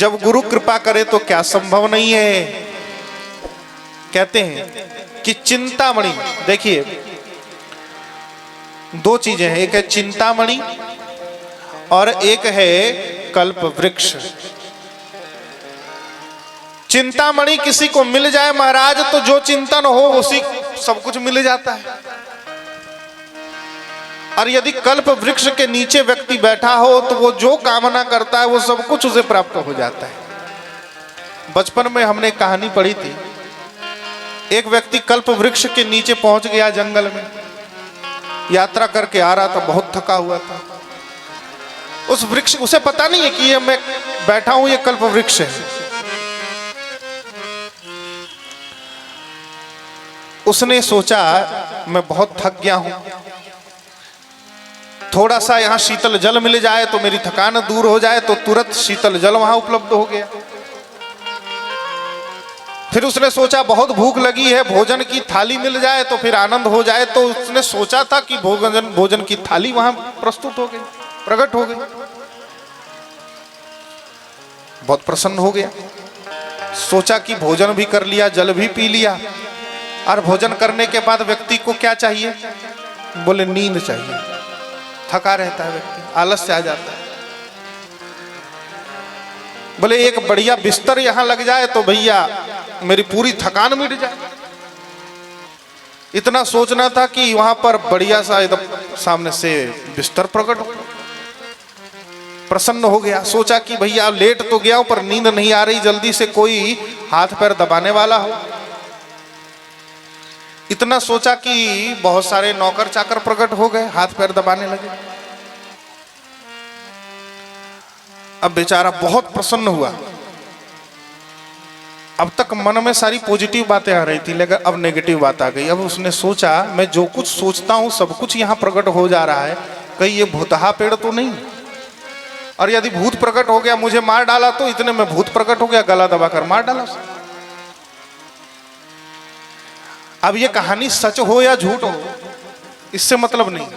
जब गुरु कृपा करे तो क्या संभव नहीं है। कहते हैं कि चिंतामणि, देखिए दो चीजें हैं, एक है चिंतामणि और एक है कल्प वृक्ष। चिंतामणि किसी को मिल जाए महाराज तो जो चिंतन हो उसी सब कुछ मिल जाता है। और यदि कल्प वृक्ष के नीचे व्यक्ति बैठा हो तो वो जो कामना करता है वो सब कुछ उसे प्राप्त हो जाता है। बचपन में हमने कहानी पढ़ी थी, एक व्यक्ति कल्प वृक्ष के नीचे पहुंच गया, जंगल में यात्रा करके आ रहा था, बहुत थका हुआ था। उस वृक्ष, उसे पता नहीं है कि ये मैं बैठा हूं ये कल्प वृक्ष है। उसने सोचा मैं बहुत थक गया हूं, थोड़ा सा यहां शीतल जल मिल जाए तो मेरी थकान दूर हो जाए। तो तुरंत शीतल जल वहां उपलब्ध हो गया। फिर उसने सोचा बहुत भूख लगी है, भोजन की थाली मिल जाए तो फिर आनंद हो जाए। तो उसने सोचा था कि भोजन की थाली वहां प्रस्तुत हो गई, प्रकट हो गई। बहुत प्रसन्न हो गया, सोचा कि भोजन भी कर लिया, जल भी पी लिया। और भोजन करने के बाद व्यक्ति को क्या चाहिए? बोले नींद चाहिए। थका रहता है व्यक्ति, आलस से आ जाता है। बोले एक बढ़िया बिस्तर यहां लग जाए तो भैया मेरी पूरी थकान मिट जाए। इतना सोचना था कि वहां पर बढ़िया सा एकदम सामने से बिस्तर प्रकट हो। प्रसन्न हो गया, सोचा कि भैया लेट तो गया हूं पर नींद नहीं आ रही, जल्दी से कोई हाथ पैर दबाने वाला हो। इतना सोचा कि बहुत सारे नौकर चाकर प्रकट हो गए, हाथ पैर दबाने लगे। अब बेचारा बहुत प्रसन्न हुआ। अब तक मन में सारी पॉजिटिव बातें आ रही थी, लेकिन अब नेगेटिव बात आ गई। अब उसने सोचा मैं जो कुछ सोचता हूं सब कुछ यहां प्रकट हो जा रहा है, कहीं ये भूतहा पेड़ तो नहीं? और यदि भूत प्रकट हो गया, मुझे मार डाला तो? इतने में भूत प्रकट हो गया, गला दबाकर मार डाला। अब ये कहानी सच हो या झूठ हो इससे मतलब नहीं।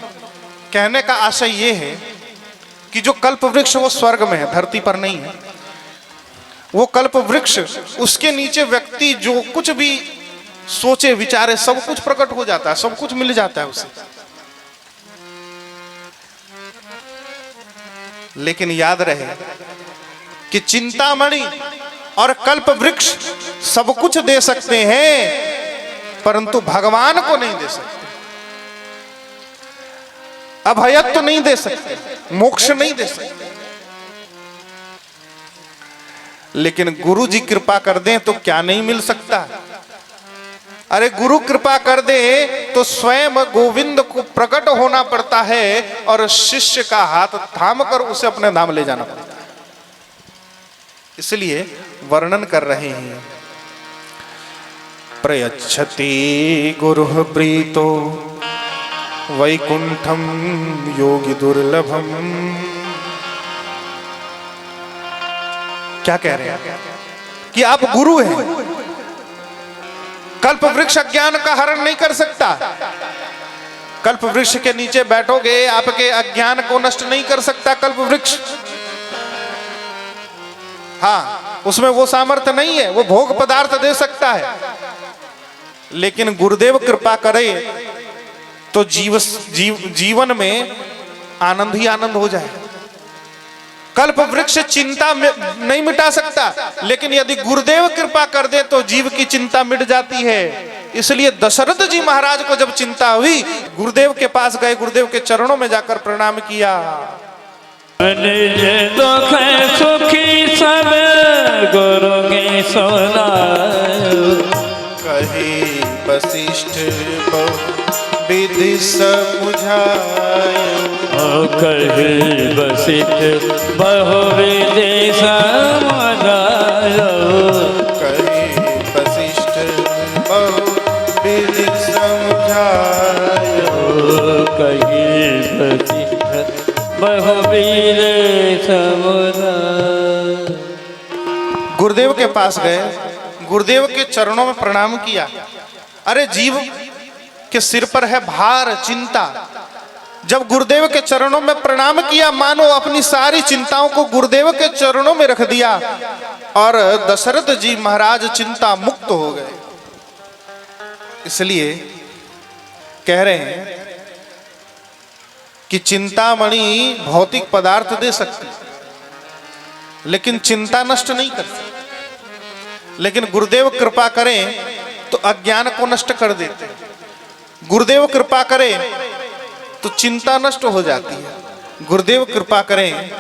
कहने का आशय ये है कि जो कल्प वृक्ष वो स्वर्ग में है, धरती पर नहीं है। वो कल्प वृक्ष, उसके नीचे व्यक्ति जो कुछ भी सोचे विचारे सब कुछ प्रकट हो जाता है, सब कुछ मिल जाता है उसे। लेकिन याद रहे कि चिंतामणि और कल्प वृक्ष सब कुछ दे सकते हैं परंतु भगवान को नहीं दे सकते, अभयत्व नहीं दे सकते, मोक्ष नहीं दे सकते। लेकिन गुरु जी कृपा कर दें तो क्या नहीं मिल सकता? अरे गुरु कृपा कर दे तो स्वयं गोविंद को प्रकट होना पड़ता है और शिष्य का हाथ थामकर उसे अपने धाम ले जाना पड़ता है। इसलिए वर्णन कर रहे हैं, प्रयच्छति गुरुः प्रीतो वैकुंठम योगी दुर्लभम। क्या कह रहे हैं? कि आप गुरु हैं, कल्प वृक्ष अज्ञान का हरण नहीं कर सकता। कल्प वृक्ष के नीचे बैठोगे, आपके अज्ञान को नष्ट नहीं कर सकता कल्प वृक्ष। हाँ, उसमें वो सामर्थ्य नहीं है, वो भोग पदार्थ दे सकता है। लेकिन गुरुदेव कृपा करे तो जीवन में आनंद ही आनंद हो जाए। कल्प वृक्ष चिंता नहीं मिटा सकता, लेकिन यदि गुरुदेव कृपा कर दे तो जीव की चिंता मिट जाती है। इसलिए दशरथ जी महाराज को जब चिंता हुई, गुरुदेव के पास गए, गुरुदेव के चरणों में जाकर प्रणाम किया। दुख सुखी सब गुरु की सुनायो, कही वशिष्ठ विधि समझायो। कही वशिष्ठ बहुविधि समझायो, कही वशिष्ठ बहुविधि समझायो। कही वशिष्ठ बहुविधि समझायो। गुरुदेव के पास गए, गुरुदेव के चरणों में प्रणाम किया। अरे जीव के सिर पर है भार, चिंता, जब गुरुदेव के चरणों में प्रणाम किया, मानो अपनी सारी चिंताओं को गुरुदेव के चरणों में रख दिया और दशरथ जी महाराज चिंता मुक्त हो गए। इसलिए कह रहे हैं कि चिंतामणि भौतिक पदार्थ दे सकती, लेकिन चिंता नष्ट नहीं करती। लेकिन गुरुदेव कृपा करें तो अज्ञान को नष्ट कर देते हैं। गुरुदेव कृपा करें तो चिंता नष्ट हो जाती है। गुरुदेव कृपा करें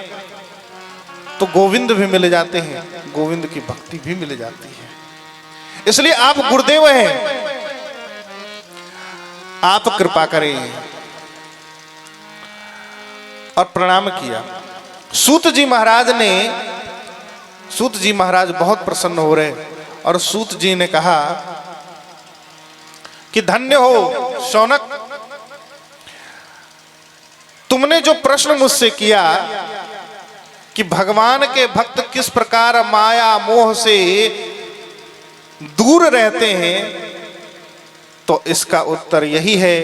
तो गोविंद भी मिल जाते हैं, गोविंद की भक्ति भी मिल जाती है। इसलिए आप गुरुदेव हैं, आप कृपा करें। और प्रणाम किया। सूत जी महाराज बहुत प्रसन्न हो रहे और सूत जी ने कहा कि धन्य हो शौनक, तुमने जो प्रश्न मुझसे किया कि भगवान के भक्त किस प्रकार माया मोह से दूर रहते हैं, तो इसका उत्तर यही है